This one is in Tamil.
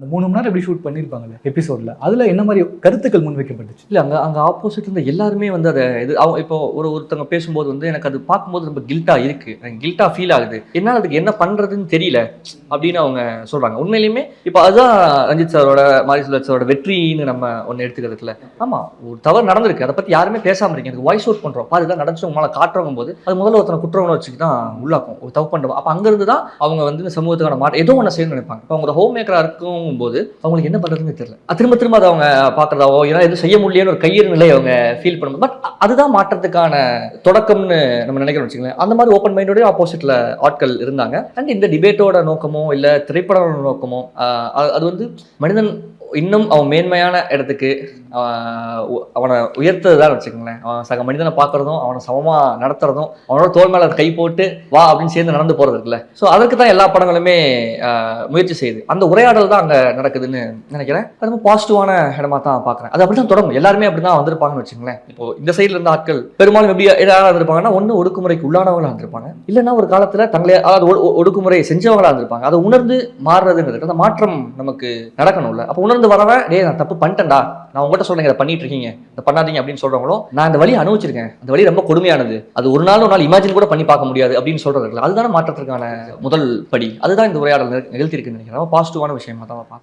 அந்த 3 மணி நேரம் எப்படி ஷூட் பண்ணியிருப்பாங்கல்ல எபிசோட்ல, அதுல என்ன மாதிரி கருத்துக்கள் முன்வைக்கப்பட்டுச்சு? இல்லை அங்கே ஆப்போசிட் இருந்த எல்லாருமே வந்து அதை அவங்க இப்போ ஒருத்தவங்க பேசும்போது வந்து எனக்கு அது பார்க்கும்போது ரொம்ப கில்ட்டாக இருக்குது, எனக்கு கில்ட்டாக ஃபீல் ஆகுது, என்னால் அதுக்கு என்ன பண்ணுறதுன்னு தெரியல அப்படின்னு அவங்க சொல்கிறாங்க. உண்மையிலுமே இப்போ அதுதான் ரஞ்சித் சாரோட மாரிசுலர் சாரோட வெற்றின்னு நம்ம ஒன்று எடுத்துக்கிறதுல. ஆமாம், ஒரு தவறு நடந்திருக்கு, அதை பற்றி யாருமே பேசாமல் இருக்கு, எனக்கு வாய்ஸ் அவுட் பண்ணுறோம், அதுதான் நடந்துச்சு உங்களால் காட்டுறவங்க போது அது முதல்ல ஒருத்தனை குற்ற உணர்ச்சிக்கு தான் உள்ளாக்கும், ஒரு தப்பு பண்ணுறோம். அப்போ அங்கேருந்து தான் அவங்க வந்து இந்த சமூகத்துக்கான மாற்றம் ஏதோ ஒன்று செய்யணும்னு நினைப்பாங்க. இப்போ அவங்க ஹோம் மேக்கராக இருக்கும் போது அவங்களுக்கு என்ன பண்ணுறதுன்னு தெரியல, திரும்ப திரும்ப அதை அவங்க பார்க்குறதாவோ ஏன்னா எதுவும் செய்ய முடியலன்னு ஒரு கையிறு நிலை அவங்க ஃபீல் பண்ணும்போது, பட் அதுதான் மாற்றத்துக்கான தொடக்கம்னு நம்ம நினைக்கிறோம் வச்சுக்கோங்களேன். அந்த மாதிரி ஓப்பன் மைண்டோடய ஆப்போசிட்டில் ஆட்கள் இருந்தாங்க. அண்ட் இந்த டிபேட்டோட நோக்கமோ இல்லை திரைப்படோட நோக்கமோ அது வந்து மனிதன் இன்னும் அவன் மேன்மையான இடத்துக்கு அவனை உயர்த்ததான் வச்சுக்கோங்களேன். அவன் சக மனிதனை பார்க்குறதும் அவனை சமமாக நடத்துறதும் அவனோட தோல் மேலே கை போட்டு வா அப்படின்னு சேர்ந்து நடந்து போகிறது இருக்குல்ல. ஸோ அதற்கு தான் எல்லா படங்களுமே முயற்சி செய்யுது. அந்த உரையாடல் தான் அங்கே நடக்குதுன்னு நினைக்கிறேன். அது ரொம்ப பாசிட்டிவான இடமா தான் பார்க்குறேன். அது அப்படி தான் தொடங்கும், எல்லாருமே அப்படி தான் வந்திருப்பாங்கன்னு வச்சுக்கோங்களேன். இப்போ இந்த சைடில் இருந்த ஆட்கள் பெரும்பாலும் எப்படி எதாவது இருந்திருப்பாங்கன்னா, ஒன்று ஒடுக்குமுறைக்கு உள்ளானவங்களாக இருந்திருப்பாங்க, இல்லைன்னா ஒரு காலத்தில் தங்களே அதாவது ஒடுக்குமுறை செஞ்சவங்களாக இருந்திருப்பாங்க. அதை உணர்ந்து மாறுறதுங்கிறது அந்த மாற்றம் நமக்கு நடக்கணும்ல. அப்போ உணர்ந்து வரவன் டேய் நான் தப்பு பண்ணிட்டேன்டா, நான் உங்கள்கிட்ட சொல்றேன் இதை பண்ணிட்டு இருக்கீங்க, இதை பண்ணாதீங்க அப்படின்னு சொல்றவங்களும் நான் இந்த வழியை அனுபவிச்சிருக்கேன், அந்த வழி ரொம்ப கொடுமையானது, அது ஒரு நாள் இமேஜின் கூட பண்ணி பார்க்க முடியாது அப்படின்னு சொல்றது, அதுதான மாற்றத்திற்கான முதல் படி. அதுதான் இந்த உரையாடல் நிகழ்த்தி இருக்குன்னு நினைக்கிறேன். பாசிட்டிவான விஷயமா தான் பார்ப்பேன்.